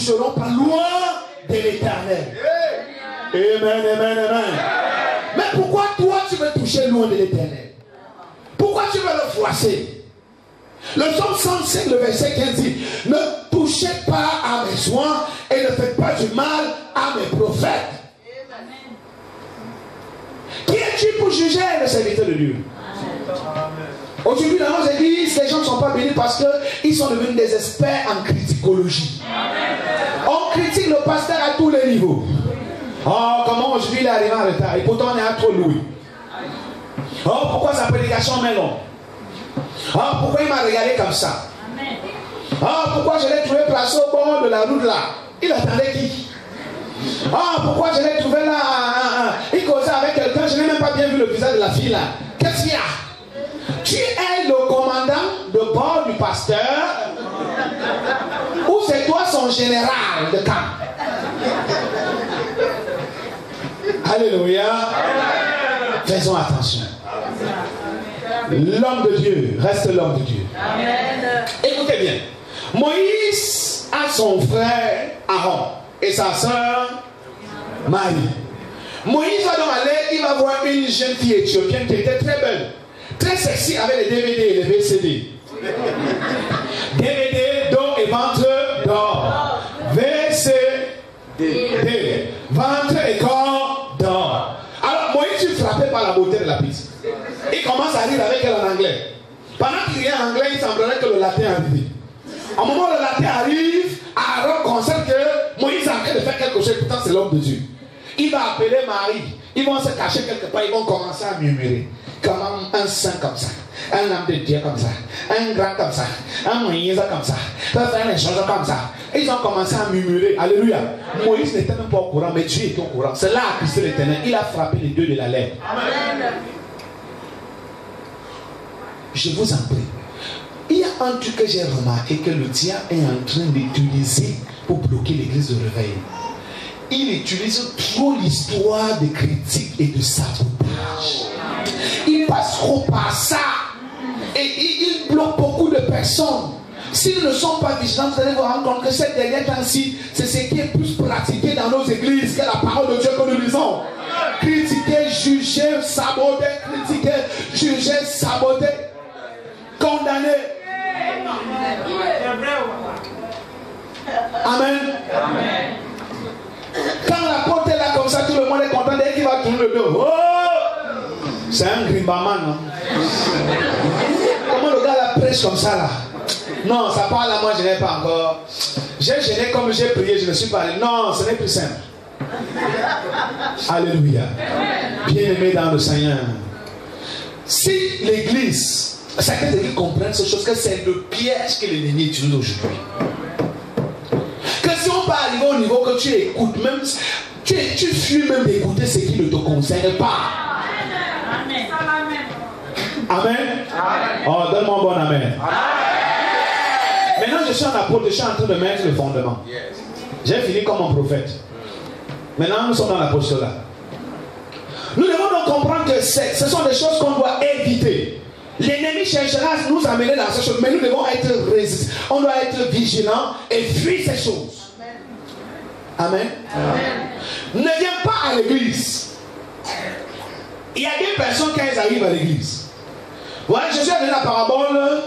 toucheront pas loin de l'Éternel. Amen, amen, amen. Mais pourquoi toi tu veux toucher loin de l'Éternel? Pourquoi tu veux le froisser? Le psaume 105, le verset 15 dit: ne touchez pas à mes soins et ne faites pas du mal à mes prophètes. Qui es-tu pour juger le serviteur de Dieu? Aujourd'hui, dans nos églises, les gens ne sont pas bénis parce qu'ils sont devenus des experts en criticologie. On critique le pasteur à tous les niveaux. Oh, comment aujourd'hui il est arrivé en retard et pourtant on est à trop loué. Oh, pourquoi sa prédication met long? Oh, pourquoi il m'a regardé comme ça? Oh, pourquoi je l'ai trouvé placé au bord de la route là? Il attendait qui? Oh, pourquoi je l'ai trouvé là? Il causait avec quelqu'un, je n'ai même pas bien vu le visage de la fille là. Qu'est-ce qu'il y a? Tu es le commandant de bord du pasteur ou c'est toi son général de camp? Alléluia. Faisons attention. L'homme de Dieu reste l'homme de Dieu. Amen. Écoutez bien. Moïse a son frère Aaron et sa soeur Marie. Moïse va donc aller, il va voir une jeune fille éthiopienne qui était très belle, très sexy avec les DVD et les VCD. DVD, dos et ventre d'or. VCD, ventre et corps d'or. Alors Moïse fut frappé par la beauté de la piste. Il commence à rire avec elle en anglais. Pendant qu'il riait en anglais, il semblerait que le latin arrive. Au moment où le latin arrive, Aaron constate que Moïse est en train de faire quelque chose, pourtant c'est l'homme de Dieu. Il va appeler Marie. Ils vont se cacher quelque part, ils vont commencer à murmurer. Comment un saint comme ça, un homme de Dieu comme ça, un grand comme ça, un Moïse comme ça, peut faire les choses comme ça. Ils ont commencé à murmurer. Alléluia. Moïse n'était même pas au courant, mais Dieu était au courant. C'est là que Christ l'Éternel. Il a frappé les deux de la lèvre. Amen. Je vous en prie. Il y a un truc que j'ai remarqué que le diable est en train d'utiliser pour bloquer l'église de réveil. Il utilise trop l'histoire de critique et de sabotage. Il passe trop par ça. Et il bloque beaucoup de personnes. S'ils ne sont pas vigilants, vous allez vous rendre compte que cette dernière temps-ci, c'est ce qui est plus pratiqué dans nos églises que la parole de Dieu que nous lisons. Critiquer, juger, saboter, critiquer, juger, saboter, condamner. Amen. Amen. Quand la porte est là comme ça, tout le monde est content dès qu'il va tourner le dos. Oh! C'est un grimbaman, non? Comment le gars la prêche comme ça là? Non, ça parle à moi, je n'ai pas encore. J'ai gêné comme j'ai prié, je ne suis pas allé. Non, ce n'est plus simple. Alléluia. Bien-aimé dans le Seigneur. Si l'église, certains églises comprennent ces choses, que c'est le piège que l'ennemi utilise aujourd'hui. Que si on peut arriver au niveau que tu écoutes, même tu fuis même d'écouter ce qui ne te concerne pas. Amen. Amen. Amen. Oh, donne-moi un bon amen. Maintenant, je suis un apôtre, je suis en train de mettre le fondement. J'ai fini comme un prophète. Maintenant, nous sommes dans l'apostolat. Nous devons donc comprendre que ce sont des choses qu'on doit éviter. L'ennemi cherchera à nous amener dans ces choses, mais nous devons être résistants. On doit être vigilants et fuir ces choses. Amen. Amen. Ne viens pas à l'église. Il y a des personnes quand elles arrivent à l'église. Voilà, je suis donné la parabole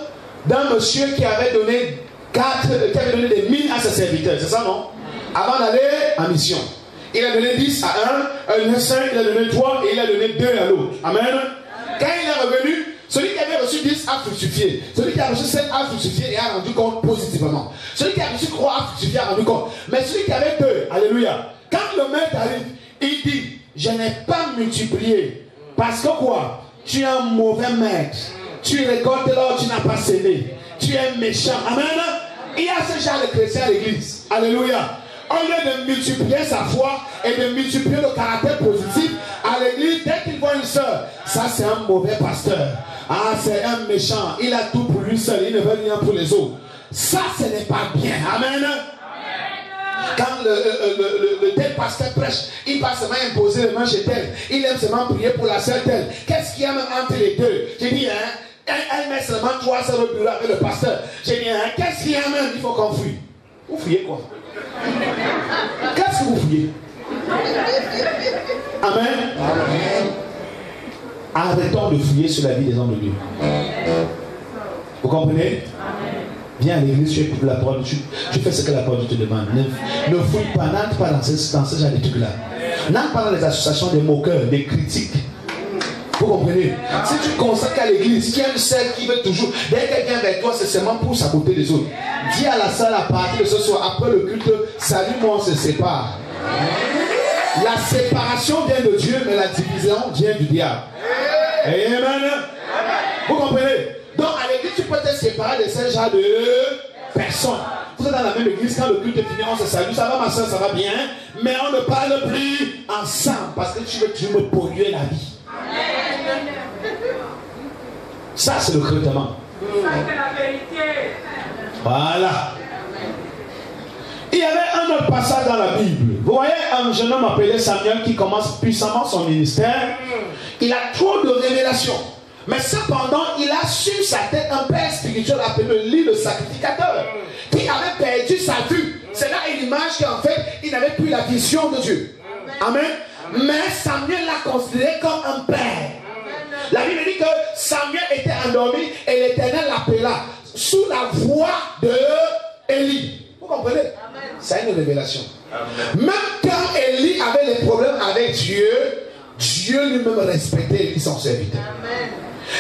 d'un monsieur qui avait donné des 1000 à ses serviteurs, c'est ça non? Avant d'aller en mission. Il a donné 10 à un 5, il a donné 3 et il a donné 2 à l'autre. Amen. Quand il est revenu, celui qui avait reçu 10 a fructifié. Celui qui a reçu 7 a fructifié et a rendu compte positivement. Celui qui a reçu 3 a fructifié et a rendu compte. Mais celui qui avait 2, alléluia. Quand le maître arrive, il dit, je n'ai pas multiplié. Parce que quoi? Tu es un mauvais maître. Tu récoltes là où tu n'as pas sémé. Tu es méchant. Amen. Il y a ce genre de chrétiens à l'église. Alléluia. Au lieu de multiplier sa foi et de multiplier le caractère positif à l'église, dès qu'il voit une soeur, ça c'est un mauvais pasteur. Ah, c'est un méchant. Il a tout pour lui seul. Il ne veut rien pour les autres. Ça, ce n'est pas bien. Amen. Quand le tel pasteur prêche, il va seulement imposer les mains chez tel. Il aime seulement prier pour la sœur telle. Qu'est-ce qu'il y a même entre les deux? J'ai dit, hein, elle met seulement 3 heures au bureau avec le pasteur. J'ai dit, hein, qu'est-ce qu'il y a même? Il faut qu'on fuit. Vous fouillez quoi? Qu'est-ce que vous fouillez? Amen. Amen. Arrêtons de fouiller sur la vie des hommes de Dieu. Vous comprenez? Viens à l'église, tu écoutes la parole, tu fais ce que la parole te demande. Ne fouille pas, n'entre pas dans ce genre de trucs-là. N'entre pas dans les associations des moqueurs, des critiques. Vous comprenez? Si tu consacres à l'église, qui aime celle qui veut toujours, dès qu'elle vient vers toi, c'est seulement pour saboter les autres. Dis à la salle à partir de ce soir, après le culte, salut, moi on se sépare. La séparation vient de Dieu, mais la division vient du diable. Amen. Vous comprenez? Donc à l'église, tu peux te séparer de ce genre de personnes. Vous êtes dans la même église, quand le culte est fini, on se salue, ça va ma soeur, ça va bien, mais on ne parle plus ensemble parce que tu veux me polluer la vie. Ça, c'est le recrutement. Ça, c'est la vérité. Voilà. Il y avait un autre passage dans la Bible. Vous voyez un jeune homme appelé Samuel qui commence puissamment son ministère. Il a trop de révélations. Mais cependant, il a sur sa tête un père spirituel appelé Élie le sacrificateur, qui avait perdu sa vue. C'est là une image qu'en fait, il n'avait plus la vision de Dieu. Amen. Mais Samuel l'a considéré comme un père. La Bible dit que Samuel était endormi et l'Éternel l'appela sous la voix de Élie. Vous comprenez? C'est une révélation. Amen. Même quand Élie avait des problèmes avec Dieu, Dieu lui-même respectait Élie, son serviteur. Amen.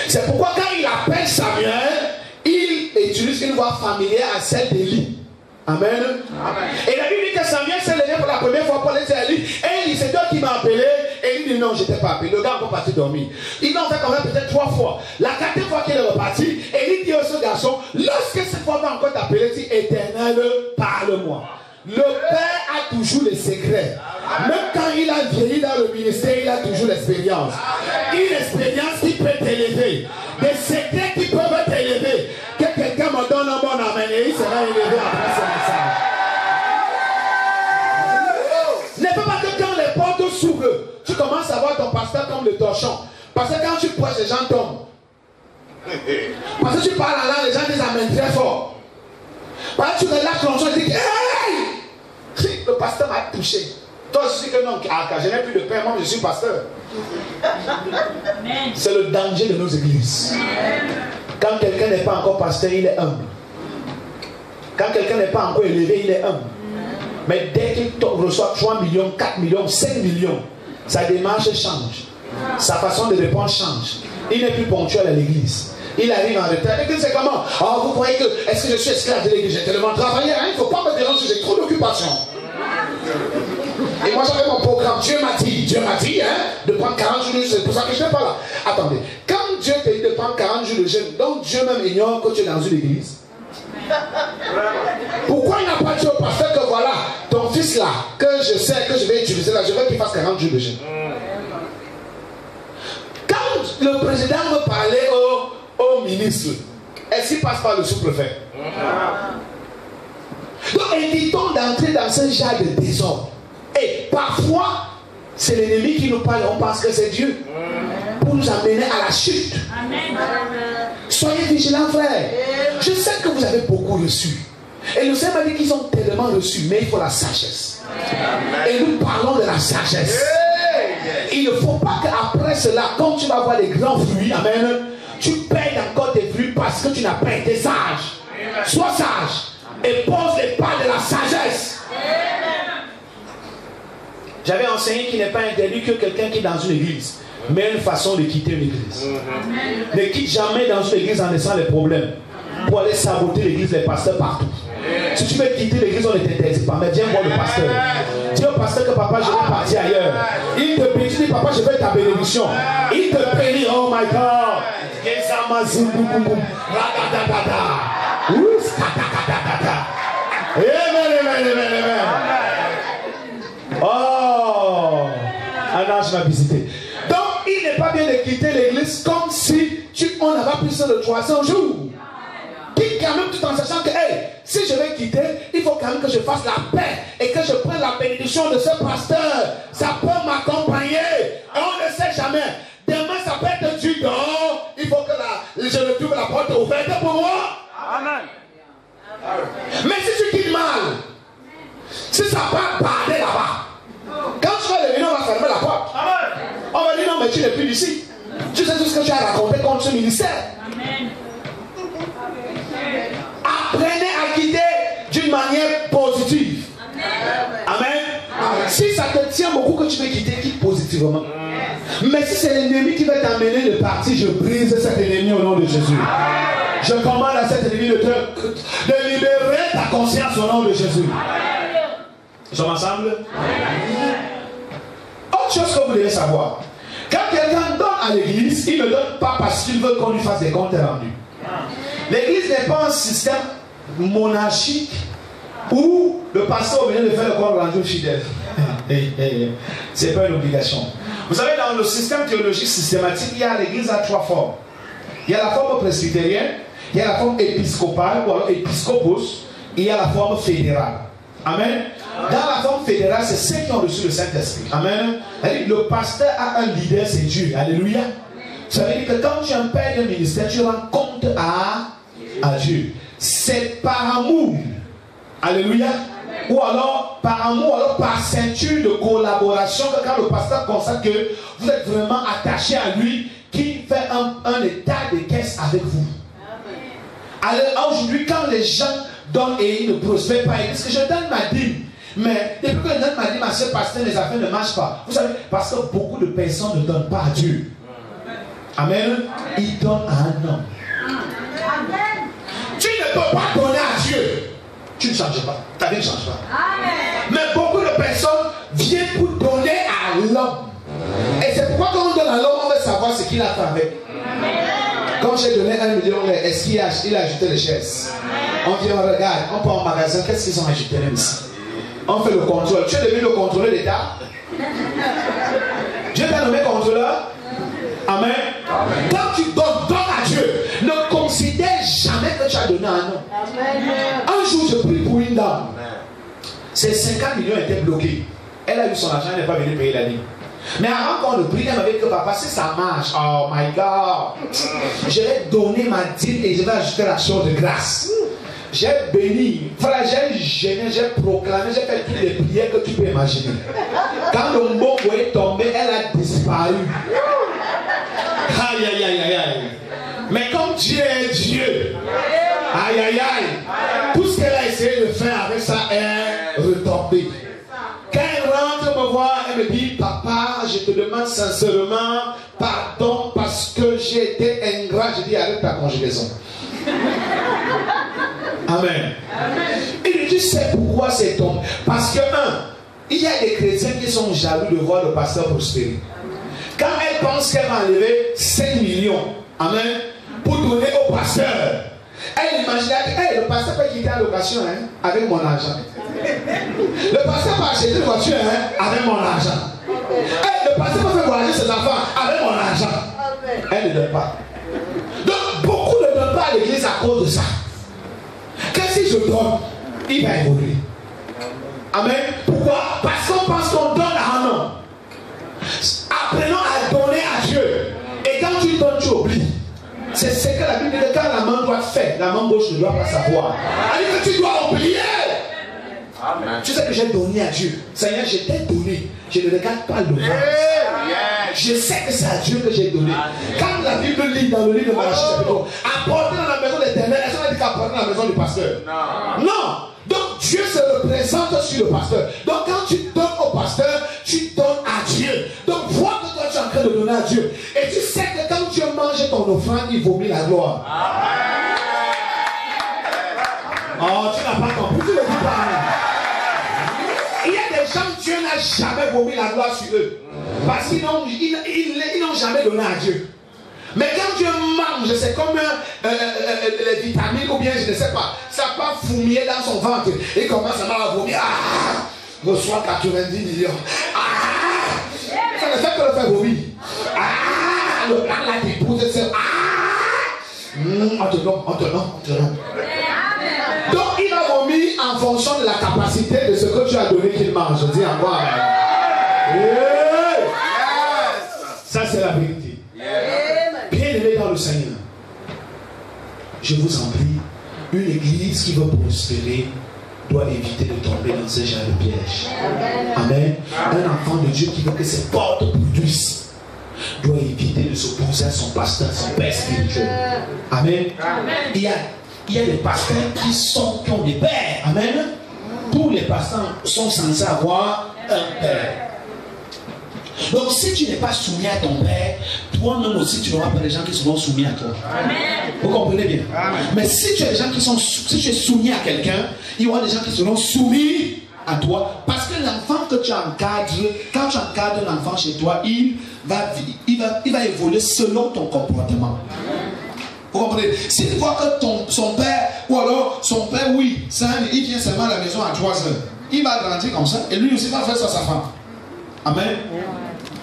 C'est pourquoi quand il appelle Samuel, il utilise une voix familière à celle d'Élie. Amen. Amen. Et la Bible dit que Samuel s'est levé pour la première fois pour aller dire à Élie. Et il dit, c'est toi qui m'as appelé. Et il dit, non, je ne t'ai pas appelé. Le gars est parti dormir. Il l'a fait quand même peut-être 3 fois. La 4e fois qu'il est reparti, Élie dit à ce garçon, lorsque cette fois va encore t'appeler, dit, Éternel, parle-moi. Le Père a toujours les secrets. Même quand il a vieilli dans le ministère, il a toujours l'expérience. Une expérience qui peut t'élever. Des secrets qui peuvent t'élever. Que quelqu'un me donne un bon amen et il sera élevé après ce message. Ne fais pas que quand les portes s'ouvrent, tu commences à voir ton pasteur comme le torchon. Parce que quand tu prêches, les gens tombent. Parce que tu parles en langue, les gens disent amen très fort. Parce que tu relâches l'onction et dis hey! Le pasteur m'a touché. Toi, je dis que non, je n'ai plus de pain, moi je suis pasteur. C'est le danger de nos églises. Quand quelqu'un n'est pas encore pasteur, il est humble. Quand quelqu'un n'est pas encore élevé, il est humble. Mais dès qu'il reçoit 3 millions, 4 millions, 5 millions, sa démarche change. Sa façon de répondre change. Il n'est plus ponctuel à l'église. Il arrive en retard. L'église, c'est comment? Oh, vous voyez que, est-ce que je suis esclave de l'église? J'ai tellement travaillé, hein? Il ne faut pas me déranger, j'ai trop d'occupation. Et moi j'avais mon programme, Dieu m'a dit hein, de prendre 40 jours de jeûne, c'est pour ça que je n'étais pas là. Attendez, quand Dieu t'a dit de prendre 40 jours de jeûne, donc Dieu même ignore que tu es dans une église. Pourquoi il n'a pas dit au pasteur que voilà, ton fils là, que je sais que je vais utiliser là, je veux qu'il fasse 40 jours de jeûne. Quand le président veut parler au ministre, est-ce qu'il passe par le sous-préfet? Donc évitons d'entrer dans ce genre de désordre. Et parfois, c'est l'ennemi qui nous parle, on pense que c'est Dieu. Pour nous amener à la chute. Amen. Soyez vigilants, frères. Je sais que vous avez beaucoup reçu. Et le Seigneur m'a dit qu'ils ont tellement reçu, mais il faut la sagesse. Amen. Et nous parlons de la sagesse. Il ne faut pas qu'après cela, quand tu vas voir les grands fruits, amen, tu perds encore tes fruits parce que tu n'as pas été sage. Sois sage. Et pose les pas de la sagesse. J'avais enseigné qu'il n'est pas interdit que quelqu'un qui est dans une église, mais une façon de quitter une église. Ne quitte jamais dans une église en laissant les problèmes pour aller saboter l'église, les pasteurs partout. Si tu veux quitter l'église, on ne t'interdit pas, mais viens voir le pasteur. Dis au pasteur que papa, je vais partir ailleurs. Il te bénit, dis papa, je veux ta bénédiction. Il te bénit, oh my God. Oh, un ange m'a visité. Donc, il n'est pas bien de quitter l'église comme si on avait plus de 300 jours. Quitte quand même tout en sachant que, hey, si je vais quitter, il faut quand même que je fasse la paix et que je prenne la bénédiction de ce pasteur. Ça peut m'accompagner. Et on ne sait jamais. Demain, ça peut être du don. Il faut que je retrouve la porte ouverte pour moi. Amen. Mais si tu quittes mal, si ça part barder là-bas, quand tu vas revenir, on va fermer la porte. On va dire non, mais tu n'es plus ici. Tu sais tout ce que tu as raconté contre ce ministère. Apprenez à quitter d'une manière positive. Amen. Si ça te tient beaucoup que tu veux quitter, quitte positivement. Mais si c'est l'ennemi qui va t'amener de partir, je brise cet ennemi au nom de Jésus. Je commande à cet ennemi de libérer ta conscience au nom de Jésus. Nous sommes ensemble? Autre chose que vous devez savoir. Quand quelqu'un donne à l'église, il ne donne pas parce qu'il veut qu'on lui fasse des comptes rendus. L'église n'est pas un système monarchique où le pasteur est obligé de faire le compte rendu fidèle. C'est pas une obligation. Vous savez, dans le système théologique systématique, il y a l'église à 3 formes. Il y a la forme presbytérienne, il y a la forme épiscopale ou alors épiscopos, et il y a la forme fédérale. Amen. Dans la forme fédérale, c'est ceux qui ont reçu le Saint-Esprit. Amen. Le pasteur a un leader, c'est Dieu. Alléluia. Ça veut dire que quand tu es un père de ministère, tu rends compte à Dieu. C'est par amour. Alléluia. Ou alors par amour, alors par ceinture de collaboration, que quand le pasteur constate que vous êtes vraiment attaché à lui, qui fait un état de caisse avec vous. Alors aujourd'hui, quand les gens donnent et ils ne prospèrent pas, ils disent que je donne ma dîme. Mais depuis que je donne ma dîme à ce pasteur, les affaires ne marchent pas. Vous savez, parce que beaucoup de personnes ne donnent pas à Dieu. Amen. Ils donnent à un homme. Amen. Tu ne peux pas donner à Dieu. Tu ne changes pas. Ta vie ne change pas. Amen. Mais beaucoup de personnes viennent pour donner à l'homme. Et c'est pourquoi quand on donne à l'homme, on veut savoir ce qu'il a fait avec. Amen. Quand j'ai donné 1 million, est-ce qu'il a ajouté les chaises? On dit, on regarde, on part au magasin, qu'est-ce qu'ils ont ajouté même ici? On fait le contrôle. Tu es devenu le contrôleur d'État? Dieu t'a nommé contrôleur? Amen. Amen. Quand tu donnes à Dieu, ne considère jamais que tu as donné à un homme. Un jour, je prie pour une dame. Ses 50 millions étaient bloqués. Elle a eu son argent, elle n'est pas venue payer la ligne. Mais avant qu'on ne prie, elle m'avait dit que papa, si ça marche, oh my God, je vais donner ma dîme et je vais ajouter la chose de grâce. J'ai béni, frère, j'ai gêné, j'ai proclamé, j'ai fait toutes les prières que tu peux imaginer. Quand le mot est tombé, elle a disparu. Aïe, aïe, aïe, aïe, aïe. Mais comme Dieu est Dieu, aïe, aïe, aïe, tout ce qu'elle a essayé de faire avec ça est retombé. Quand elle rentre me voir, elle me dit, papa, je te demande sincèrement pardon parce que j'ai été ingrat. Je dis, arrête ta conjugaison. Amen. Et tu sais pourquoi c'est tombé? Parce que, il y a des chrétiens qui sont jaloux de voir le pasteur prospérer. Quand elle pense qu'elle va enlever 5 millions, amen, pour donner au pasteur, elle imagine que hey, le pasteur peut quitter la location avec mon argent. Le pasteur peut acheter une voiture avec mon argent. Hey, le pasteur peut faire voyager ses enfants avec mon argent. Elle ne donne pas. Donc beaucoup ne donnent pas à l'église à cause de ça. Que si je donne, il va évoluer. Amen. Pourquoi? Parce qu'on pense qu'on donne à un homme. Apprenons à donner à Dieu. Et quand tu donnes, tu oublies. C'est ce que la Bible dit, quand la main droite fait, la main gauche ne doit pas savoir. Elle dit que tu dois oublier. Amen. Tu sais que j'ai donné à Dieu. Seigneur, je t'ai donné. Je ne regarde pas le vent. Je sais que c'est à Dieu que j'ai donné. Quand la Bible lit dans le livre de Malachie, apporter dans la maison de l'Éternel, est-ce qu'on a dit qu'apporter dans la maison du pasteur? Non. Donc Dieu se représente sur le pasteur. Donc quand tu donnes au pasteur, tu donnes à Dieu. Donc vois que toi tu es en train de donner à Dieu. Et tu sais que quand Dieu mange ton offrande, il vomit la gloire. Oh, tu n'as pas compris, tu ne le dis pas. Il y a des gens, Dieu n'a jamais vomi la gloire sur eux. Parce qu'ils n'ont jamais donné à Dieu. Mais quand Dieu mange, c'est comme les vitamines ou bien je ne sais pas, ça part fumier dans son ventre. Il commence à vomir. Ah, reçoit 90 millions. Ah, ça ne fait que le faire vomir. Ah, le plan là t'épouse, c'est on te donne. Donc il a vomi en fonction de la capacité de ce que tu as donné qu'il mange. Je dis encore. Ça c'est la vérité. Bien-aimés dans le Seigneur, je vous en prie, Une église qui veut prospérer doit éviter de tomber dans ce genre de piège. Amen. Un enfant de Dieu qui veut que ses portes produisent doit éviter de s'opposer à son pasteur, son père spirituel. Amen. Il y a des pasteurs qui ont des pères. Amen. Tous les pasteurs sont censés avoir un père. Donc si tu n'es pas soumis à ton père, toi-même aussi tu n'auras pas des gens qui seront soumis à toi. Amen. Vous comprenez bien? Amen. Mais si tu as des gens qui sont, si tu es soumis à quelqu'un, il y aura des gens qui seront soumis à toi. Parce que l'enfant que tu encadres, quand tu encadres l'enfant chez toi, il va évoluer selon ton comportement. Vous comprenez? S'il voit que son père, ou alors son père, oui, il vient seulement à la maison à 3 heures, il va grandir comme ça, et lui aussi va faire ça à sa femme. Amen.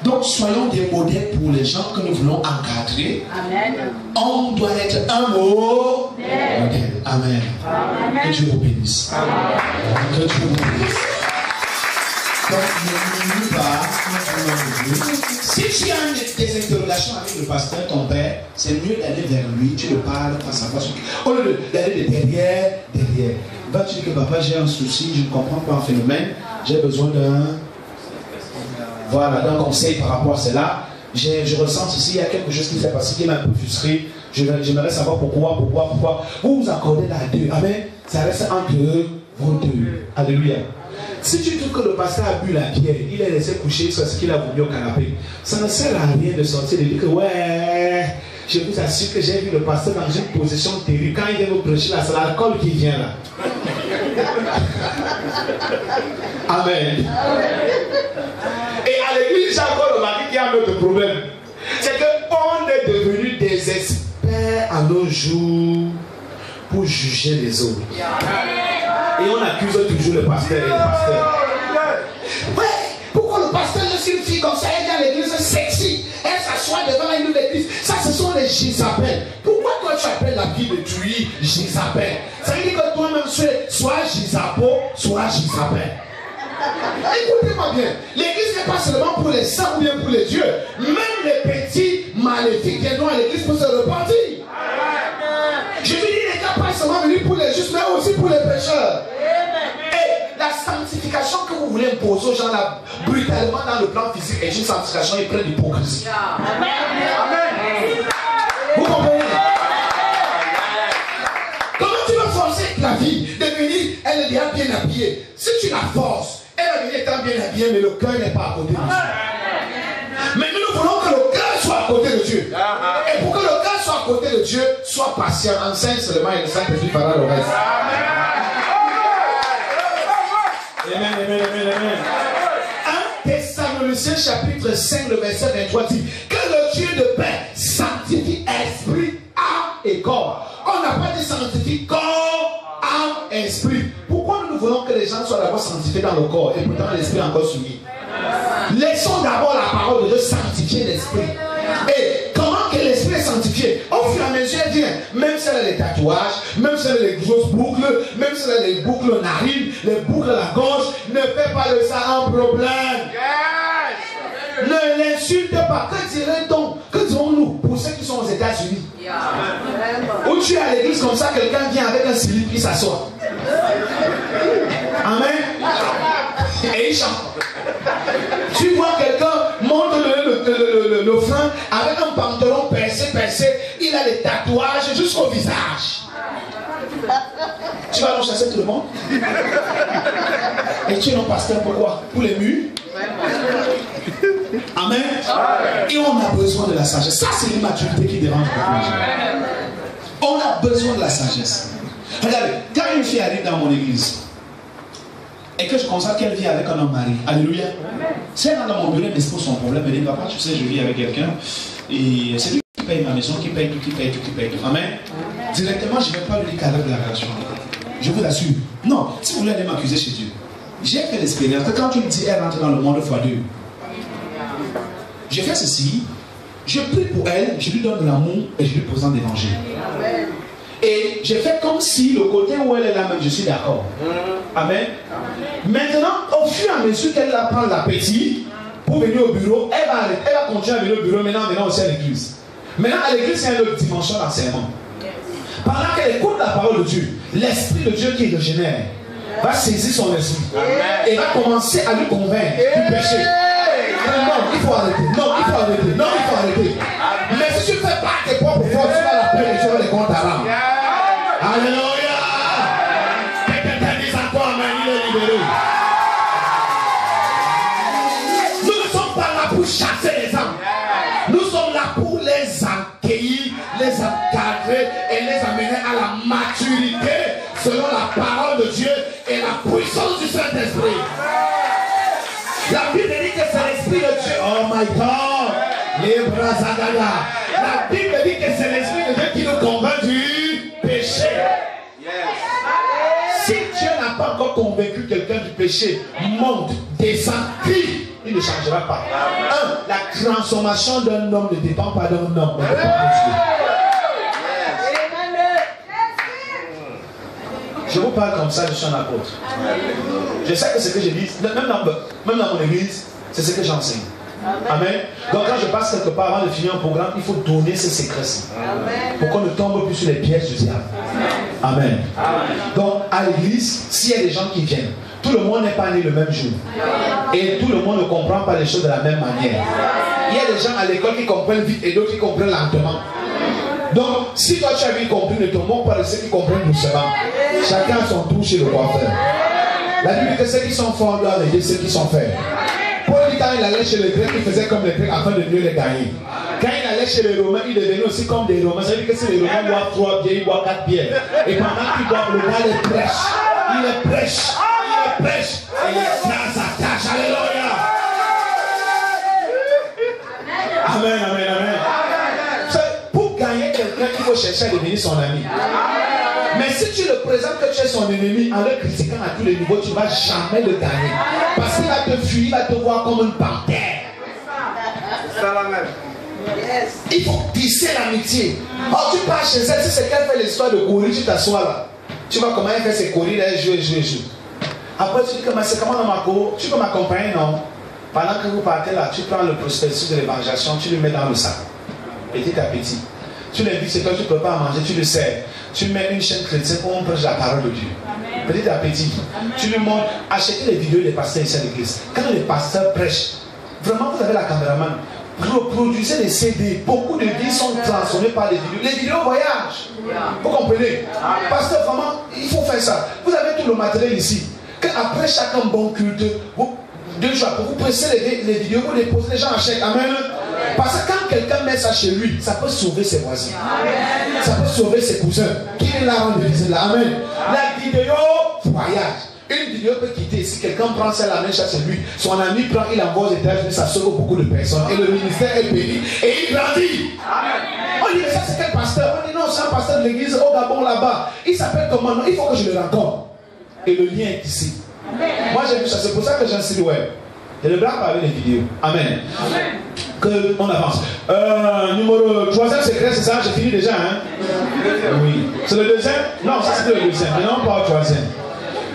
Donc soyons des modèles pour les gens que nous voulons encadrer. Amen. On doit être un modèle. Amen. Amen. Que Dieu vous bénisse. Amen. Que Dieu vous bénisse. Donc ne n'oublie pas. Si tu as des interrogations avec le pasteur, ton père, c'est mieux d'aller vers lui. Tu le parles face à face. Au lieu d'aller de derrière. Va-tu dire que papa, j'ai un souci, je ne comprends pas un phénomène, j'ai besoin d'un conseil par rapport à cela. Je ressens ici, il y a quelque chose qui s'est passé qui m'a un peu frustré. J'aimerais savoir pourquoi. Vous vous accordez là à deux. Amen. Ça reste entre vous deux. Alléluia. Si tu trouves que le pasteur a bu la bière, il est laissé coucher sur ce qu'il a vomi au canapé, ça ne sert à rien de sortir et de dire que ouais, je vous assure que j'ai vu le pasteur dans une position terrible. Quand il vient nous prêcher là, c'est l'alcool qui vient là. Amen. Et à l'église, j'ai encore remarqué qu'il y a un autre problème. C'est qu'on est devenus des experts à nos jours pour juger les autres. Et on accuse toujours le pasteur et le pasteur. Ouais, pourquoi le pasteur est une fille comme ça, elle vient à l'église sexy, elle s'assoit devant une église. Ça, ce sont les Jézabel. Pourquoi toi tu appelles la vie de Tuyi Jézabel? Ça veut dire que toi-même soit Jézabo, soit Jézabel. Écoutez-moi bien, l'église n'est pas seulement pour les saints ou bien pour les dieux. Même les petits maléfiques viendront à l'église pour se repentir. Je veux dire, il n'est pas seulement venu pour les justes, mais aussi pour les pécheurs. Et la sanctification que vous voulez imposer aux gens là, brutalement dans le plan physique, est une sanctification et pleine d'hypocrisie. Amen. Vous comprenez? Comment tu veux forcer la vie de venir, elle est déjà bien habillée. Si tu la forces, elle va venir étant bien habillée, mais le cœur n'est pas à côté de Dieu. Mais nous voulons que le cœur soit à côté de Dieu. Et pour que le cœur soit à côté de Dieu, sois patient, enseigne seulement et le Saint-Esprit fera le reste. Amen. 1 Thessaloniciens chapitre 5, le verset 23 dit que le Dieu de paix sanctifie esprit, âme et corps. On n'a pas dit sanctifie corps, âme, esprit. Pourquoi nous voulons que les gens soient d'abord sanctifiés dans le corps et pourtant l'esprit est encore soumis? Laissons d'abord la parole de Dieu sanctifier l'esprit. Et comment que l'esprit est sanctifié? Au fur et à mesure, elle vient. Même si elle a des tatouages, même si elle a des grosses boucles, même si elle a des boucles aux narines, les boucles à la gorge, ne fais pas de ça un problème. Ne l'insulte pas. Que dirons-nous pour ceux qui sont aux États-Unis? Où tu es à l'église comme ça, quelqu'un vient avec un slip, il s'assoit. Amen. Et il chante. Tu vois quelqu'un monte le frein avec un pantalon percé, il a des tatouages jusqu'au visage. Tu vas donc chasser tout le monde? Et tu es non pasteur, pourquoi? Pour les murs? Amen. Et on a besoin de la sagesse. Ça, c'est l'immaturité qui dérange beaucoup les gens. On a besoin de la sagesse. Regardez, quand une fille arrive dans mon église et que je constate qu'elle vit avec un homme marié, alléluia. Si elle est dans mon bureau, elle m'expose son problème, elle dit papa, tu sais, je vis avec quelqu'un et c'est lui qui paye ma maison, qui paye tout. Amen. Directement, je ne vais pas lui dire qu'elle a la relation. Je vous assure. Non, si vous voulez aller m'accuser chez Dieu, j'ai fait l'expérience que quand tu me dis elle rentre dans le monde x2, j'ai fait ceci, je prie pour elle, je lui donne de l'amour et je lui présente l'évangile. Et j'ai fait comme si le côté où elle est là, même je suis d'accord. Amen. Maintenant, au fur et à mesure qu'elle va prendre l'appétit pour venir au bureau, elle va continuer à venir au bureau, maintenant aussi à l'église. Maintenant, à l'église, c'est une autre dimension d'enseignement. Pendant qu'elle écoute la parole de Dieu, l'Esprit de Dieu qui régénère va saisir son esprit et va commencer à lui convaincre du péché. Non, il faut arrêter. Non, il faut arrêter. Non, il faut arrêter. Mais si tu ne fais pas tes propres forces, tu vas la paix et tu vas les comptes à l'âme. Alléluia. Quelqu'un dit encore, amen, il est libéré. Nous ne sommes pas là pour chasser les âmes. Nous sommes là pour les accueillir, les encadrer et les amener à la maturité selon la parole de Dieu et la puissance du Saint-Esprit. La Bible dit que c'est l'Esprit de Dieu. Oh my God. Les bras zagala. La Bible dit que c'est l'Esprit de Dieu qui nous convainc du péché. Si Dieu n'a pas encore convaincu quelqu'un du péché, monte, descend, crie, il ne changera pas. La transformation d'un homme ne dépend pas d'un homme, mais dépend de Dieu. Je vous parle comme ça, je suis un apôtre. Je sais que ce que je dis, même dans mon église, c'est ce que j'enseigne. Amen. Donc quand je passe quelque part avant de finir un programme, il faut donner ces secrets-ci. Pour qu'on ne tombe plus sur les pièges du diable. Amen. Donc à l'église, s'il y a des gens qui viennent, tout le monde n'est pas né le même jour. Et tout le monde ne comprend pas les choses de la même manière. Il y a des gens à l'école qui comprennent vite et d'autres qui comprennent lentement. Donc, si toi tu as bien compris, ne te moque pas de ceux qui comprennent doucement. Chacun a son tour chez le coiffeur. La Bible dit que ceux qui sont forts doivent aider ceux qui sont faibles. Paul dit quand il allait chez les Grecs, il faisait comme les Grecs afin de mieux les gagner. Quand il allait chez les Romains, il devenait aussi comme des Romains. Ça veut dire que si les Romains boivent 3 bières, ils boivent 4 bières. Et pendant qu'ils boivent, le gars les prêche. Il les prêche. Il les prêche. Et les gars s'attachent. Alléluia. Amen, amen, amen. Pour gagner quelqu'un, il faut chercher à devenir son ami. Mais si tu le présentes que tu es son ennemi en le critiquant à tous les niveaux, tu ne vas jamais le gagner. Parce qu'il va te fuir, il va te voir comme une panthère. Il faut tisser l'amitié. Oh, tu pars chez elle, si c'est qu'elle fait l'histoire de courir, tu t'assois là. Tu vois comment elle fait ses courir, elle joue. Après tu dis que c'est comment dans ma cour, tu peux m'accompagner, non? Pendant que vous partez là, tu prends le prospectus de l'évangélisation, tu le mets dans le sac. Petit à petit. Tu l'invites chez toi, tu ne peux pas manger, tu le sers. Tu mets une chaîne chrétienne où on prêche la parole de Dieu. Amen. Petit à petit. Tu lui montres, achetez les vidéos des pasteurs ici à l'église. Quand les pasteurs prêchent, vraiment vous avez la caméraman, reproduisez des CD. Beaucoup de vies sont transformées par les vidéos. Les vidéos voyagent. Vous comprenez? Pasteur, vraiment, il faut faire ça. Vous avez tout le matériel ici. Après chaque bon culte, vous, 2 jours après, vous pressez les vidéos, vous les posez, les gens achètent. Amen. Parce que quand quelqu'un met ça chez lui, ça peut sauver ses voisins. Amen. Ça peut sauver ses cousins. Qui est là en visite là? Amen. La vidéo voyage. Une vidéo peut quitter. Si quelqu'un prend celle-là, met ça chez lui, son ami prend, il envoie aux États-Unis, ça sauve beaucoup de personnes. Et le ministère est béni. Et il grandit. Amen. On dit, mais ça c'est quel pasteur? On dit, non, c'est un pasteur de l'église au Gabon là-bas. Il s'appelle comment? Non, il faut que je le rencontre. Et le lien est ici. Amen. Moi j'ai vu ça, c'est pour ça que j'ai un site web. Et le blague avec les vidéos. Amen. Amen. Que on avance. Numéro 3e secret, c'est ça, j'ai fini déjà. Hein? Oui. C'est le 2e? Non, ça c'était le 2e. Mais non, pas le 3e.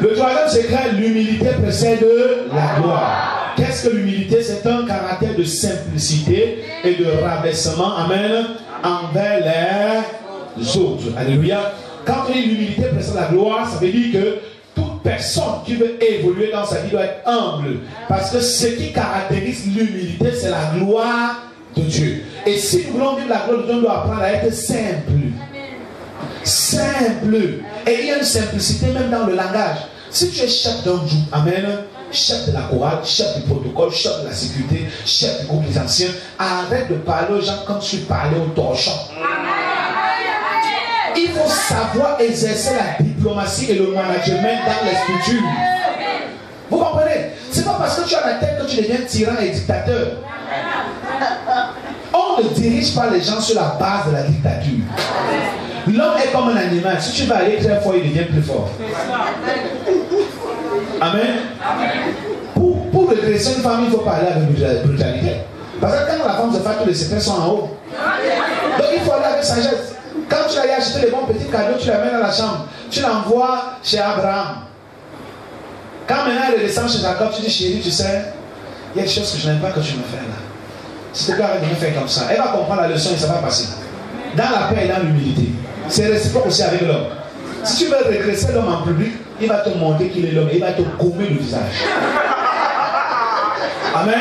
Le 3e secret, l'humilité précède la gloire. Qu'est-ce que l'humilité? C'est un caractère de simplicité et de rabaissement, amen, envers les autres. Alléluia. Quand on dit l'humilité précède la gloire, ça veut dire que toute personne qui veut évoluer dans sa vie doit être humble. Parce que ce qui caractérise l'humilité, c'est la gloire de Dieu. Et si nous voulons vivre la gloire de Dieu, on doit apprendre à être simple. Simple. Et il y a une simplicité même dans le langage. Si tu es chef d'un groupe, amen, chef de la chorale, chef du protocole, chef de la sécurité, chef du groupe des anciens, arrête de parler aux gens comme tu parlais au torchon. Il faut savoir exercer la diplomatie et le management dans les structures. Vous comprenez? C'est pas parce que tu as la tête que tu deviens tyran et dictateur. On ne dirige pas les gens sur la base de la dictature. L'homme est comme un animal. Si tu vas aller très fort, il devient plus fort. Amen. Pour redresser une femme, il faut parler avec brutalité. Parce que quand la femme se fait, tous les secrets sont en haut. Donc il faut aller avec sagesse. Quand tu as acheté les bons petits cadeaux, tu les mets dans la chambre. Tu l'envoies chez Abraham. Quand maintenant elle descend chez Jacob, tu dis chérie, tu sais, il y a des choses que je n'aime pas que tu me fais là. S'il te plaît, arrête de me faire comme ça. Elle va comprendre la leçon et ça va passer. Dans la paix et dans l'humilité. C'est réciproque aussi avec l'homme. Si tu veux regresser l'homme en public, il va te montrer qu'il est l'homme et il va te gommer le visage. Amen.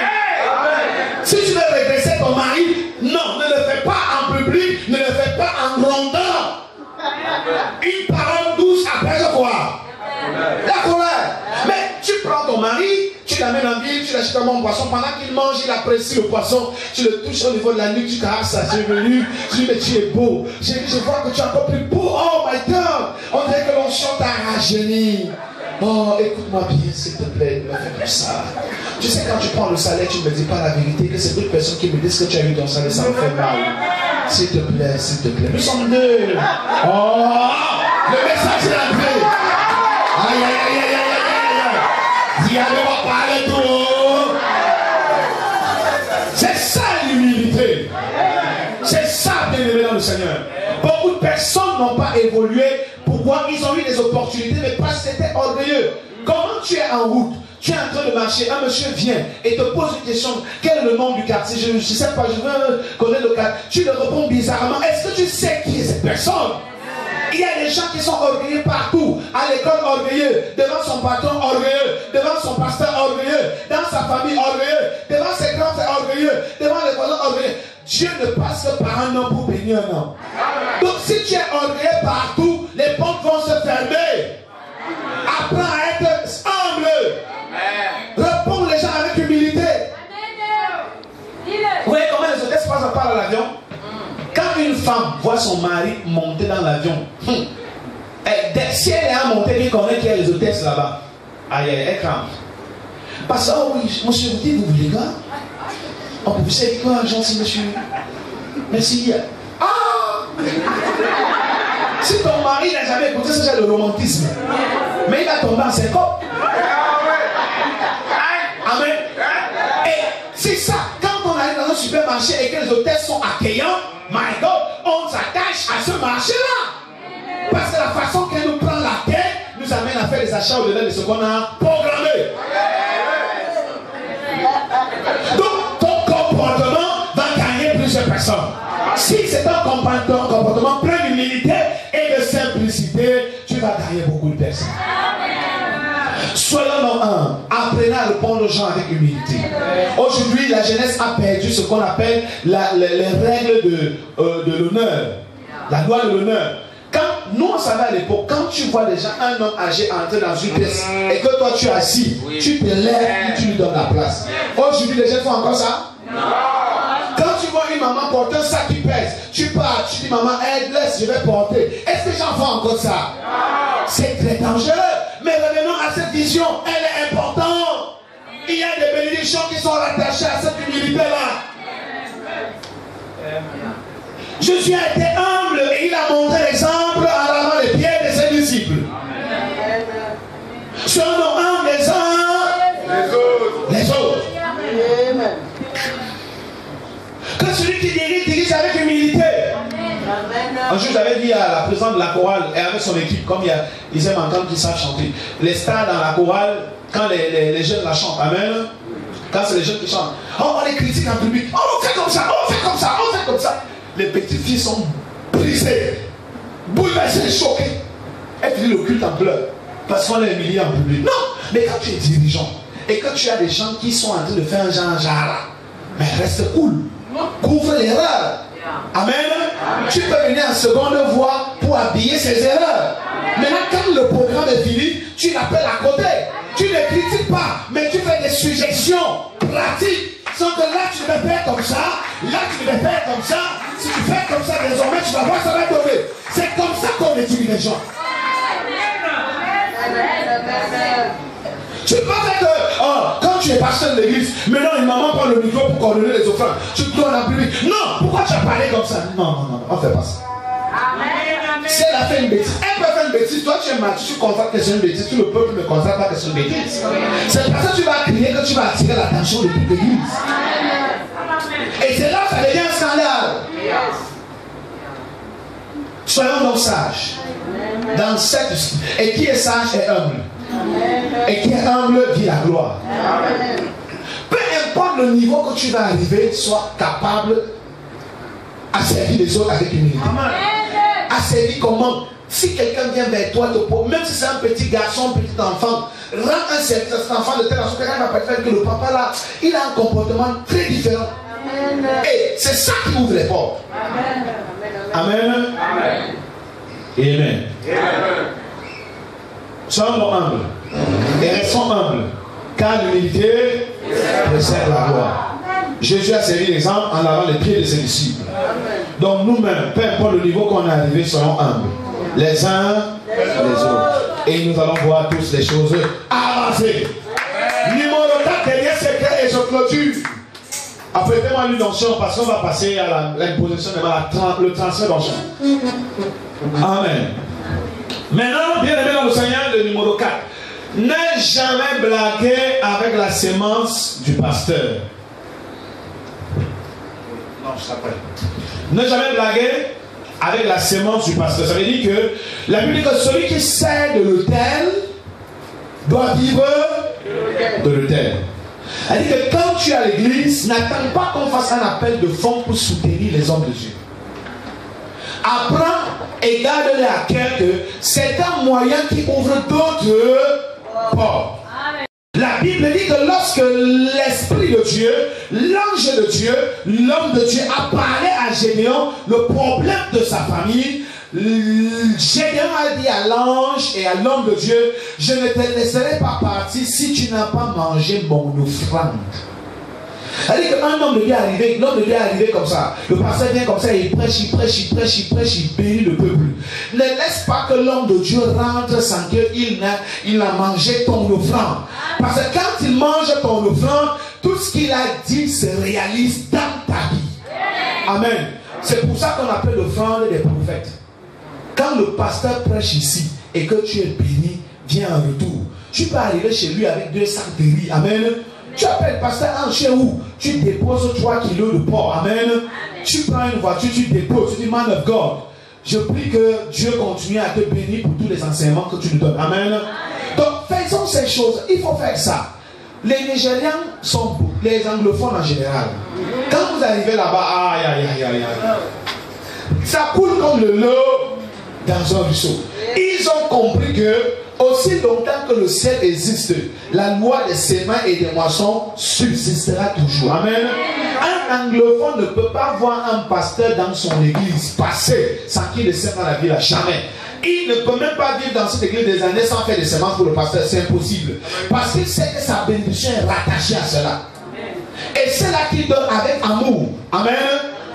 Si tu veux regresser ton mari, non, ne le fais pas en public, ne le fais pas en grondant. Une parole douce après quoi? La colère. Mais tu prends ton mari, tu l'amènes en ville, tu l'achètes un bon poisson. Pendant qu'il mange, il apprécie le poisson. Tu le touches au niveau de la nuque, tu caresses sa chevelure. Tu dis, mais tu es beau. Je vois que tu es encore plus beau. Oh my God. On dirait que l'onction t'a rajeuni. Oh, écoute-moi bien, s'il te plaît, ne me fais comme ça. Tu sais, quand tu prends le salaire, tu ne me dis pas la vérité, que c'est d'autres personnes qui me disent que tu as eu ton salaire, ça me fait mal. S'il te plaît, s'il te plaît. Nous sommes deux. Oh, le message est entré. Aïe, aïe, aïe, aïe, aïe, aïe. Dis, allez, on va parler tout. C'est ça l'humilité. C'est ça, bien-aimé dans le Seigneur. Beaucoup de personnes n'ont pas évolué. Pourquoi? Ils ont eu des opportunités, mais parce que c'était orgueilleux. Comment tu es en route, tu es en train de marcher, un monsieur vient et te pose une question, quel est le nom du quartier? Je ne sais pas, je veux connaître le quartier. Tu le réponds bizarrement. Est-ce que tu sais qui est cette personne? Il y a des gens qui sont orgueilleux partout. À l'école, orgueilleux. Devant son patron, orgueilleux. Devant son pasteur, orgueilleux. Dans sa famille, orgueilleux. Devant ses grands frères, orgueilleux. Devant les voisins, orgueilleux. Dieu ne passe que par un homme pour bénir un homme. Donc si tu es orgueilleux partout, les portes vont se fermer. Apprends à être humble. Réponds les gens avec humilité. Vous voyez comment les hôtesses passent par l'avion? Quand une femme voit son mari monter dans l'avion, si elle est à monter, elle connaît qu'il y a les hôtesses là-bas. Aïe, elle craint. Parce que, oh oui, monsieur, vous dites, vous voulez quoi? Oh, vous savez quoi, gentil monsieur? Merci. Ah! Si ton mari n'a jamais écouté ce genre de romantisme, mais il va tomber en syncope. Amen. Et c'est ça, quand on arrive dans un supermarché et que les hôtesses sont accueillants, my God, on s'attache à ce marché-là. Parce que la façon qu'elle nous prend la tête nous amène à faire des achats au-delà de ce qu'on a programmé. Donc, ton comportement va gagner plusieurs personnes. Si c'est un comportement plein d'humilité et de simplicité, tu vas gagner beaucoup de personnes. Soyons donc un. Apprenez à répondre aux gens avec humilité. Aujourd'hui, la jeunesse a perdu ce qu'on appelle les règles de l'honneur. La loi de l'honneur. Quand nous on savait à l'époque, quand tu vois déjà un homme âgé entrer dans une pièce et que toi tu es assis, tu te lèves et tu lui donnes la place. Aujourd'hui, les gens font encore ça? Non. Quand tu vois une maman porter un sac qui pèse, tu pars, tu dis maman, aide, laisse, je vais porter. Est-ce que les gens font encore ça? Non. C'est très dangereux. Mais revenons à cette vision, elle est importante. Il y a des bénédictions qui sont rattachées à cette humilité-là. Jésus a été humble et il a montré l'exemple en lavant les pieds de ses disciples. Soyons humbles les uns les autres. Que celui qui dirige avec humilité. Un jour, j'avais dit à la présidente de la chorale et avec son équipe, comme ils aiment entendre qu'ils savent chanter, les stars dans la chorale, quand les jeunes la chantent, amen, quand c'est les jeunes qui chantent, on les critique en public, on fait comme ça, on fait comme ça, on fait comme ça. Les petites filles sont brisées, bouleversées, choquées. Elles finissent le culte en pleurs parce qu'on les humilie en public. Non, mais quand tu es dirigeant et que tu as des gens qui sont en train de faire un genre, mais reste cool, couvre l'erreur. Amen. Tu peux venir en seconde voie pour habiller ces erreurs. Maintenant, quand le programme est fini, tu l'appelles à côté. Tu ne critiques pas, mais tu fais des suggestions pratiques. Sans que là, tu devais faire comme ça, là, tu devais faire comme ça. Si tu fais comme ça, désormais, tu vas voir, ça va tomber. C'est comme ça qu'on étudie les gens. Tu ne peux pas faire que, quand tu es pasteur de l'église, maintenant une maman prend le micro pour coordonner les offrandes. Tu dois en public. Non, pourquoi tu as parlé comme ça? Non, on ne fait pas ça. Si elle a fait une bêtise, elle peut faire une bêtise. Toi, tu es mature, tu constates que c'est une bêtise. Tout le peuple ne constate pas que c'est une bêtise. C'est parce que tu vas crier que tu vas attirer l'attention de toute l'église. Et c'est là que ça devient un scandale. Soyons donc sages. Dans cette... Et qui est sage est humble. Et qui est humble vit la gloire. Peu importe le niveau que tu vas arriver, sois capable à servir les autres avec humilité. a servi comment? Si quelqu'un vient vers toi, même si c'est un petit garçon, un petit enfant, rends un service à cet enfant de telle façon qu'il va faire que le papa là, il a un comportement très différent. Et c'est ça qui ouvre les portes. Amen. Amen. Et amen. Soyons humbles et restons humbles, car l'humilité précède la gloire. Jésus a servi l'exemple en lavant les pieds de ses disciples. Donc nous-mêmes, peu importe le niveau qu'on est arrivé, soyons humbles. Les uns les autres. Et nous allons voir tous les choses avancer. Numéro 4, dernier secret, et je clôture. Apprêtez-moi l'unction parce qu'on va passer à l'imposition de le transfert d'onction. Amen. Maintenant, bien aimé dans le Seigneur, le numéro 4. Ne jamais blaguer avec la sémence du pasteur. Non, je t'appelle. Ne jamais blaguer avec la sémence du pasteur. Ça veut dire que la Bible dit que celui qui sert de l'autel doit vivre de l'autel. C'est-à-dire que quand tu es à l'église, n'attends pas qu'on fasse un appel de fonds pour soutenir les hommes de Dieu. Apprends et garde-les à cœur que c'est un moyen qui ouvre d'autres portes. La Bible dit que lorsque l'Esprit de Dieu, l'ange de Dieu, l'homme de Dieu a parlé à Gédéon, le problème de sa famille, Gédéon a dit à l'ange et à l'homme de Dieu, je ne te laisserai pas partir si tu n'as pas mangé mon offrande. C'est-à-dire qu'un homme de Dieu est arrivé, l'homme de Dieu est arrivé comme ça. Le pasteur vient comme ça, il prêche, il prêche, il prêche, il prêche, il bénit le peuple. Ne laisse pas que l'homme de Dieu rentre sans qu'il n'a mangé ton offrande. Parce que quand il mange ton offrande, tout ce qu'il a dit se réalise dans ta vie. Amen. C'est pour ça qu'on appelle l'offrande des prophètes. Quand le pasteur prêche ici et que tu es béni, viens en retour. Tu peux arriver chez lui avec 2 sacs de riz. Amen. Tu appelles le pasteur chez où? Tu déposes 3 kilos de porc. Amen. Amen. Tu prends une voiture, tu déposes. Tu dis, man of God, je prie que Dieu continue à te bénir pour tous les enseignements que tu nous donnes. Amen. Amen. Donc faisons ces choses. Il faut faire ça. Les Nigériens sont les anglophones en général. Quand vous arrivez là-bas, aïe, aïe, aïe, aïe, aïe. Ça coule comme le lot dans un ruisseau. Ils ont compris que aussi longtemps que le ciel existe, la loi des semences et des moissons subsistera toujours. Amen. Un anglophone ne peut pas voir un pasteur dans son église passer sans qu'il ne sème dans la ville. Jamais. Il ne peut même pas vivre dans cette église des années sans faire des semences pour le pasteur. C'est impossible. Parce qu'il sait que sa bénédiction est rattachée à cela. Et c'est là qu'il donne avec amour. Amen.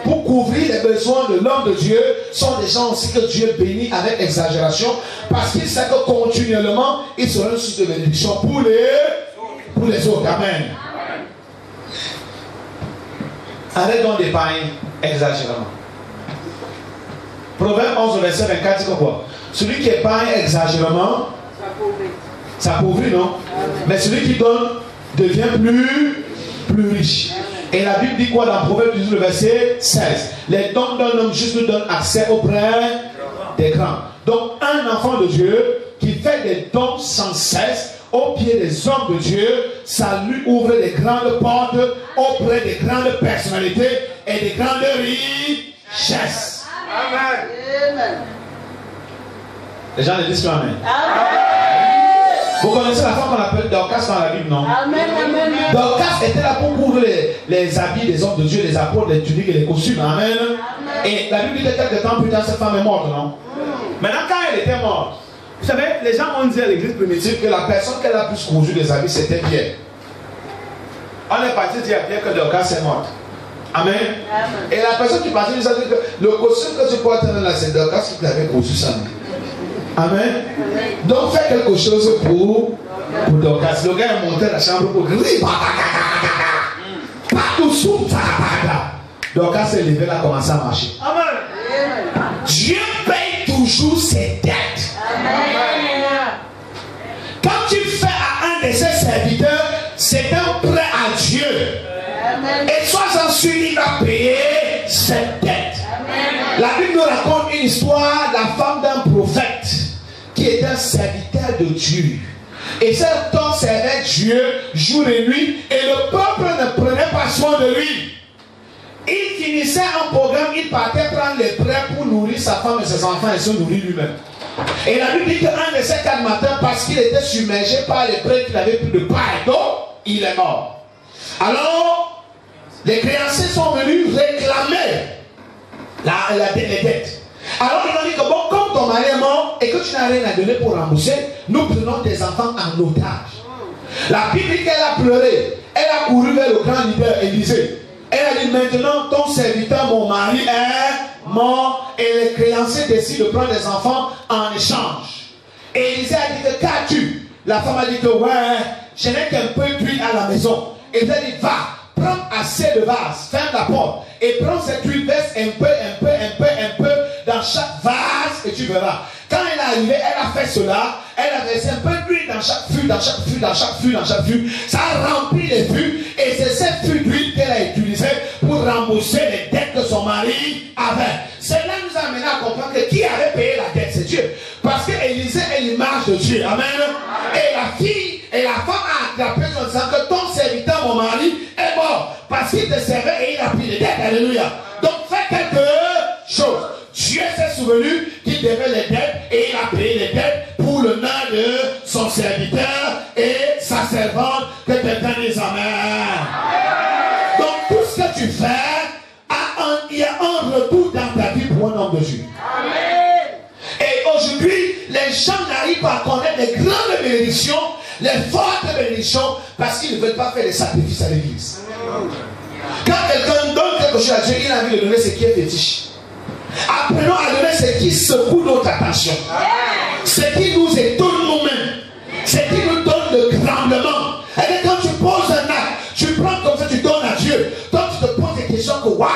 Pour couvrir les besoins de l'homme de Dieu, sont des gens aussi que Dieu bénit avec exagération, parce qu'il sait que continuellement, ils seront une source de bénédiction pour les autres. Amen. Arrête donc d'épargner exagérément. Proverbe 11, verset 24 dit quoi? Celui qui épargne exagérément, ça appauvrit, non? Mais celui qui donne devient plus riche. Et la Bible dit quoi dans Proverbe 18, le verset 16? Les dons d'un homme juste nous donnent accès auprès des grands. Donc un enfant de Dieu qui fait des dons sans cesse au pied des hommes de Dieu, ça lui ouvre des grandes portes auprès des grandes personnalités et des grandes richesses. Amen. Les gens le disent amen. Amen. Vous connaissez la femme qu'on appelle Dorcas dans la Bible, non? Amen, amen. Dorcas était là pour couvrir les habits des hommes de Dieu, les apôtres, les tuniques et les costumes. Amen. Amen. Et la Bible dit que quelques temps plus tard, cette femme est morte, non? Maintenant, quand elle était morte, vous savez, les gens ont dit à l'église primitive que la personne qu'elle a plus cousu des habits, c'était Pierre. On est parti dire à Pierre que Dorcas est morte. Amen. Amen. Et la personne qui partit nous a dit que le costume que tu portes là, c'est Dorcas qui l'avait cousu ça. Amen. Donc fais quelque chose pour Dorcas. Le gars est monté à la chambre pour crier. Dorcas s'est levé là, commencé à marcher. Amen. Dieu paye toujours ses dettes. Amen. Quand tu fais à un de ses serviteurs, c'est un prêt à Dieu. Amen. Et sois-en sûr, il va payer cette dette. Amen. La Bible nous raconte une histoire de la femme d'un prophète qui est un serviteur de Dieu. Et cet homme servait Dieu jour et nuit, et le peuple ne prenait pas soin de lui. Il finissait un programme, il partait prendre les prêts pour nourrir sa femme et ses enfants et se nourrir lui-même. Et la Bible dit qu'un de ces 4 matins, parce qu'il était submergé par les prêts qu'il avait plus de paille, donc il est mort. Alors, les créanciers sont venus réclamer les dettes. Alors ils ont dit que bon, comme ton mari est mort et que tu n'as rien à donner pour rembourser, nous prenons tes enfants en otage. La Bible dit qu'elle a pleuré. Elle a couru vers le grand leader Élisée. Elle a dit maintenant ton serviteur, mon mari, est mort et les créanciers décident de prendre des enfants en échange. Et Élisée a dit que qu'as-tu? La femme a dit que ouais, je n'ai qu'un peu d'huile à la maison. Et elle a dit va, prends assez de vase, ferme la porte et prends cette huile, verse un peu dans chaque vase et tu verras. Quand elle est arrivée, elle a fait cela, elle a versé un peu d'huile dans chaque fût, dans chaque fût. Ça a rempli les fûts et c'est cette fût d'huile qu'elle a utilisée pour rembourser les dettes que son mari avait. Cela nous a amené à comprendre que qui avait payé la dette, c'est Dieu. Parce que Élisée est l'image de Dieu. Amen. Et la fille et la femme a attrapé en disant que ton serviteur, mon mari, est mort. Parce qu'il te servait et il a pris les dettes. Alléluia. Donc fais quelque chose. Dieu s'est souvenu qu'il devait les dettes et il a payé les dettes pour le nom de son serviteur et sa servante. Que quelqu'un dise amen. Donc tout ce que tu fais, il y a un retour dans ta vie pour un homme de Dieu. Amen. Et aujourd'hui, les gens n'arrivent pas à connaître les grandes bénédictions, les fortes bénédictions, parce qu'ils ne veulent pas faire les sacrifices à l'église. Quand quelqu'un donne quelque chose à Dieu, il a envie de donner ce qui est fétiche. Apprenons à donner ce qui secoue notre attention, ce qui nous étonne nous-mêmes, ce qui nous donne le tremblement. Et quand tu poses un acte, tu prends comme ça, tu donnes à Dieu. Donc tu te poses des questions que waouh,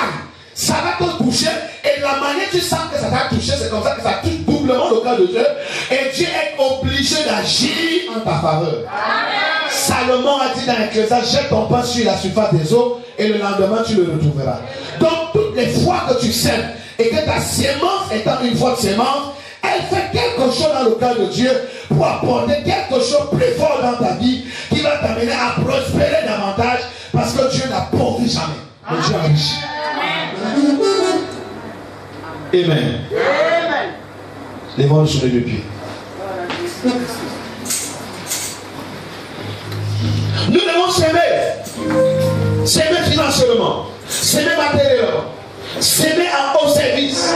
ça va te toucher. Et de la manière tu sens que ça t'a touché, c'est comme ça que ça touche doublement le cœur de Dieu. Et Dieu est obligé d'agir en ta faveur. Amen. Salomon a dit dans l'Ecclésiaste, jette ton pain sur la surface des eaux et le lendemain tu le retrouveras. Donc toutes les fois que tu sèmes et que ta sémence étant une forte sémence, elle fait quelque chose dans le cœur de Dieu pour apporter quelque chose de plus fort dans ta vie qui va t'amener à prospérer davantage parce que Dieu n'appauvrit jamais. Mais Dieu enrichit. Amen. Amen. Lèvons-nous sur les deux pieds. Nous devons s'aimer. S'aimer financièrement. S'aimer matériellement. S'aimer en haut service.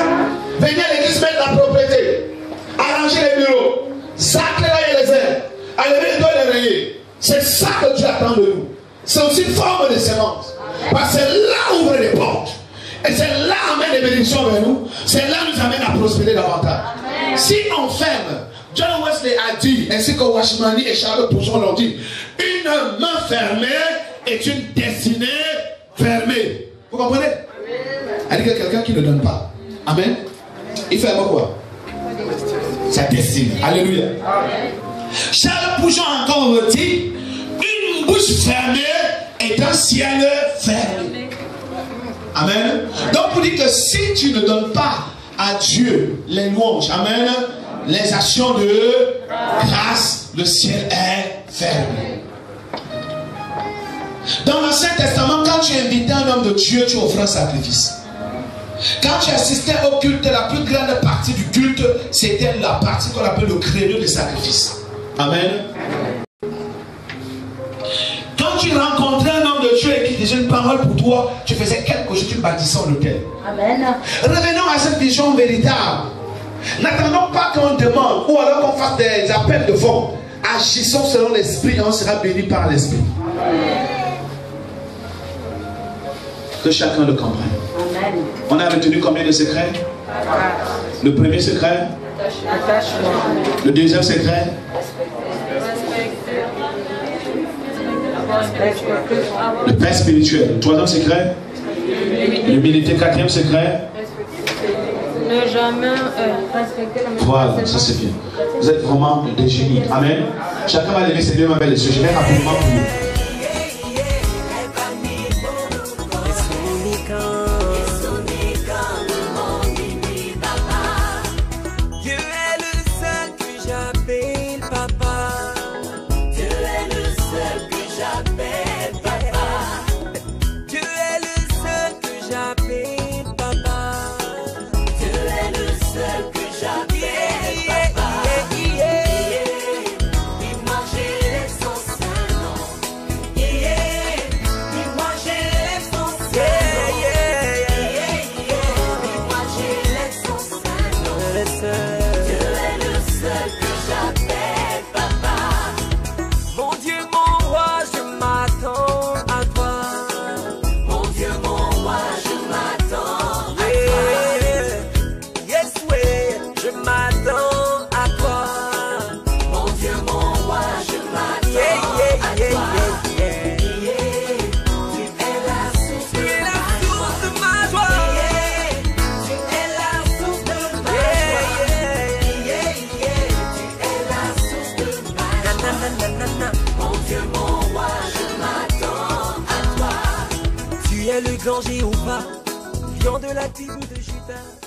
Venir à l'église mettre la propriété. Arranger les bureaux. Sacrer les airs. Enlever les doigts et les rayés. C'est ça que Dieu attend de nous. C'est aussi une forme de sémence. Parce que c'est là ouvre les portes. Et c'est là amène les bénédictions vers nous. C'est là nous amène à prospérer davantage. Amen. Si on ferme, John Wesley a dit, ainsi que Washmani et Charles Pousson l'ont dit, une main fermée est une destinée fermée. Vous comprenez? Elle dit que quelqu'un qui ne donne pas. Amen. Il ferme quoi? Sa destinée. Alléluia. Amen. Charles Pousson a encore dit, une bouche fermée est un ciel fermé. Amen. Donc pour dire que si tu ne donnes pas à Dieu les louanges, amen, les actions de grâce, le ciel est fermé. Dans l'Ancien Testament, quand tu invitais un homme de Dieu, tu offrais un sacrifice. Quand tu assistais au culte, la plus grande partie du culte, c'était la partie qu'on appelle le créneau des sacrifices. Amen. Quand tu rencontrais un homme de Dieu et qui disait une parole pour toi, tu faisais quelque chose, tu bâtissais en lequel. Amen. Revenons à cette vision véritable. N'attendons pas qu'on demande ou alors qu'on fasse des appels de fonds. Agissons selon l'esprit et on sera béni par l'esprit. Que chacun le comprenne. Amen. On a retenu combien de secrets? Le premier secret? Le deuxième secret? Le père spirituel. Le troisième secret? L'humilité. Quatrième secret? Ne jamais respecter la méthode. Voilà, ça c'est bien. Vous êtes vraiment des génies. Amen. Chacun va lever ses deux mains vers les yeux. Je vais rapidement prier. Anges ou pas, vient de la tribu de Judas.